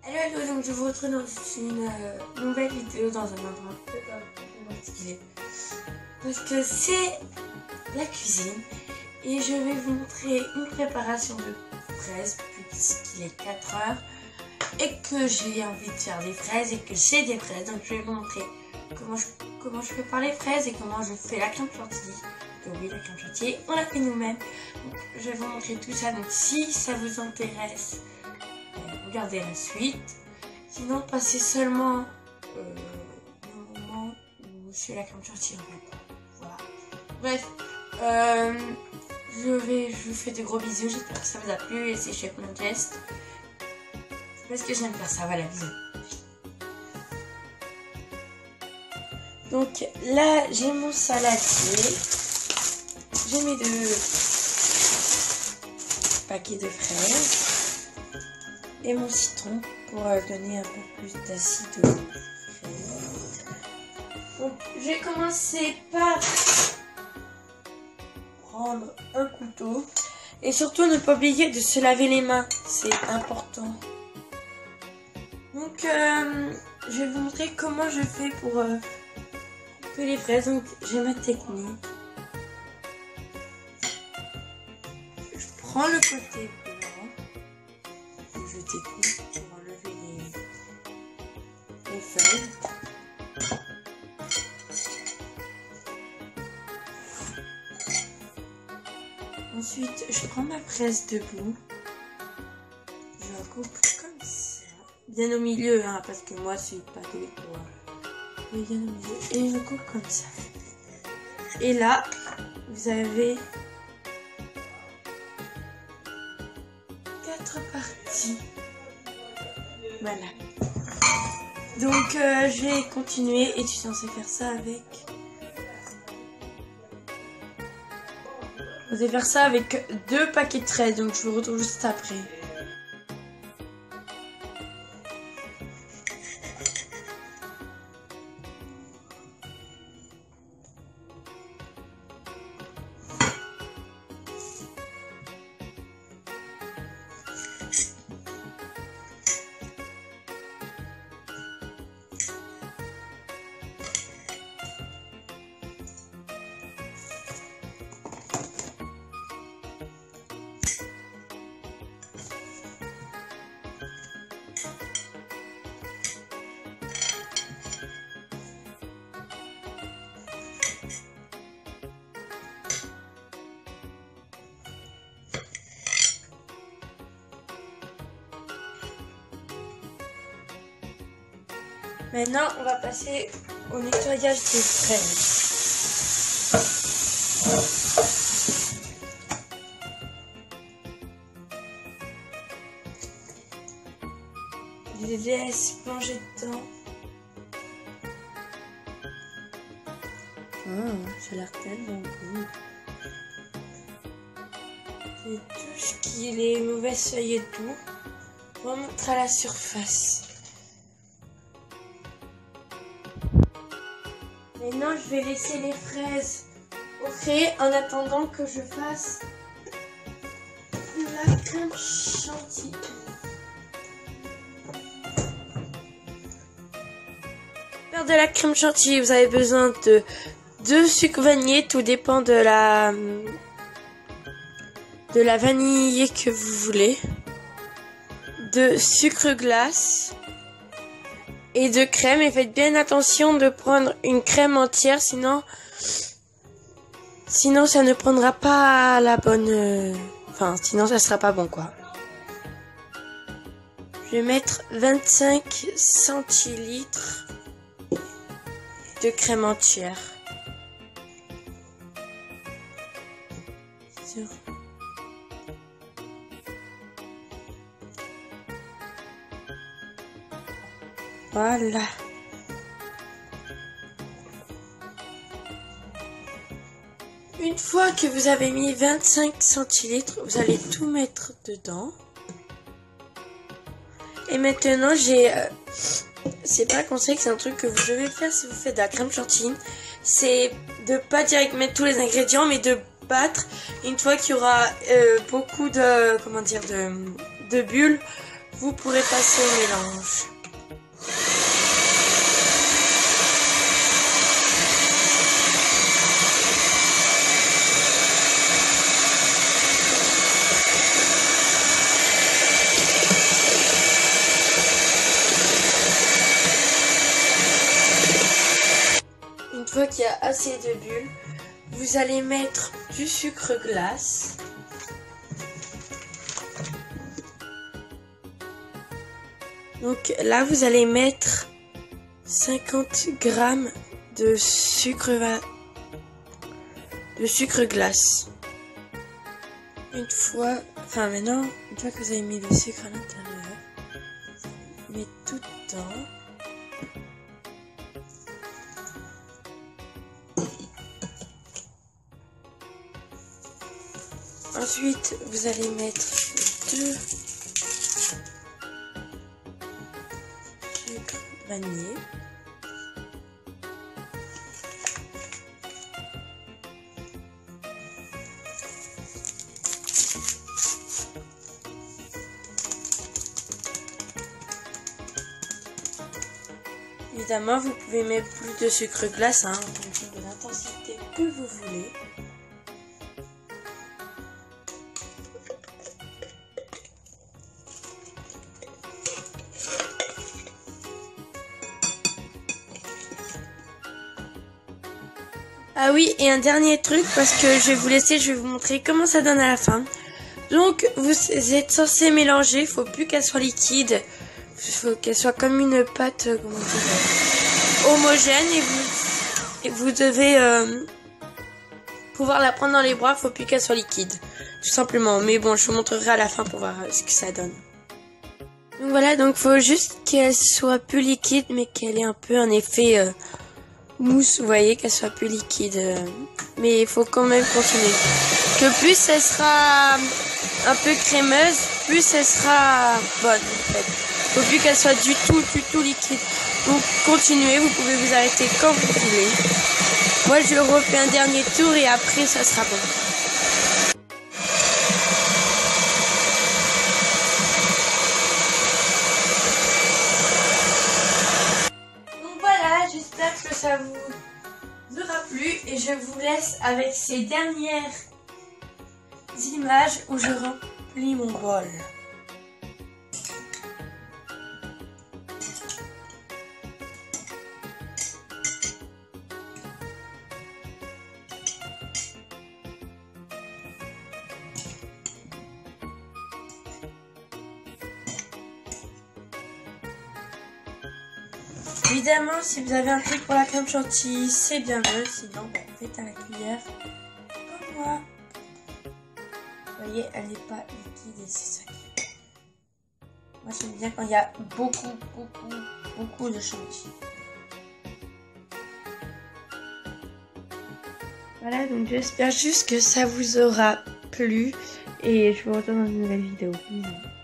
Hello, donc je vous retrouve dans une nouvelle vidéo dans un endroit un peu particulier. Parce que c'est la cuisine et je vais vous montrer une préparation de fraises puisqu'il est 4 heures et que j'ai envie de faire des fraises et que j'ai des fraises. Donc je vais vous montrer comment je prépare les fraises et comment je fais la crème chantilly. Donc oui, la crème chantilly, on la fait nous-mêmes. Donc je vais vous montrer tout ça. Donc si ça vous intéresse, regardez la suite. Sinon, passez seulement le moment où je fais la crème chantilly en fait. Voilà. Bref, je vous fais de gros bisous. J'espère que ça vous a plu et c'est Chef Manchester. C'est parce que j'aime faire ça. Voilà, bisous. Donc là, j'ai mon saladier. J'ai mes 2 paquets de fraises. Et mon citron pour donner un peu plus d'acide. Donc je vais commencer par prendre un couteau et surtout ne pas oublier de se laver les mains, c'est important. Donc je vais vous montrer comment je fais pour couper les fraises. Donc j'ai ma technique. Je prends le côté blanc. Je découpe pour enlever les feuilles. Ensuite, je prends ma fraise debout. Je la coupe comme ça. Bien au milieu, hein, parce que moi, c'est pas de quoi. Mais bien au milieu. Et je la coupe comme ça. Et là, vous avez 4 parties. Voilà. Donc je vais continuer et tu es censé faire ça avec... Vous allez faire ça avec 2 paquets de fraises, donc je vous retrouve juste après. Maintenant, on va passer au nettoyage des fraises. Je les laisse plonger dedans. Ça a l'air tellement bon. Et tout ce qui est les mauvaises feuilles et tout, remonter à la surface. Maintenant, je vais laisser les fraises au frais en attendant que je fasse la crème chantilly. Pour faire de la crème chantilly, vous avez besoin de 2 sucres vanillés, tout dépend de la vanille que vous voulez, de sucre glace et de crème. Et faites bien attention de prendre une crème entière, sinon ça ne prendra pas la bonne... Enfin, sinon ça sera pas bon quoi. Je vais mettre 25 centilitres de crème entière. Voilà. Une fois que vous avez mis 25 centilitres, vous allez tout mettre dedans. Et maintenant, c'est pas un conseil, c'est un truc que vous devez faire si vous faites de la crème chantilly. C'est de pas direct mettre tous les ingrédients, mais de battre. Une fois qu'il y aura beaucoup de, de bulles, vous pourrez passer au mélange. Une fois qu'il y a assez de bulles, vous allez mettre du sucre glace. Donc là, vous allez mettre 50 grammes de sucre glace. Une fois que vous avez mis le sucre à l'intérieur, vous mettez tout dedans. Ensuite, vous allez mettre 2 sucres vanillés. Évidemment, vous pouvez mettre plus de sucre glace en fonction de l'intensité que vous voulez. Ah oui, et un dernier truc, parce que je vais vous laisser, je vais vous montrer comment ça donne à la fin. Donc, vous êtes censé mélanger, il faut plus qu'elle soit liquide, il faut qu'elle soit comme une pâte, homogène, et vous devez pouvoir la prendre dans les bras, il faut plus qu'elle soit liquide, tout simplement. Mais bon, je vous montrerai à la fin pour voir ce que ça donne. Donc voilà, donc faut juste qu'elle soit plus liquide, mais qu'elle ait un peu un effet mousse, vous voyez, qu'elle soit plus liquide, mais il faut quand même continuer. Que plus elle sera un peu crémeuse, plus elle sera bonne en fait. Faut plus qu'elle soit du tout liquide. Donc continuez, vous pouvez vous arrêter quand vous voulez. Moi je refais un dernier tour et après ça sera bon. J'espère que ça vous aura plu et je vous laisse avec ces dernières images où je remplis mon bol. Évidemment, si vous avez un truc pour la crème chantilly, c'est bien mieux. Sinon, faites à la cuillère comme moi. Vous voyez, elle n'est pas liquide et c'est ça qui est. Moi, j'aime bien quand il y a beaucoup de chantilly. Voilà, donc j'espère juste que ça vous aura plu et je vous retrouve dans une nouvelle vidéo. Bisous.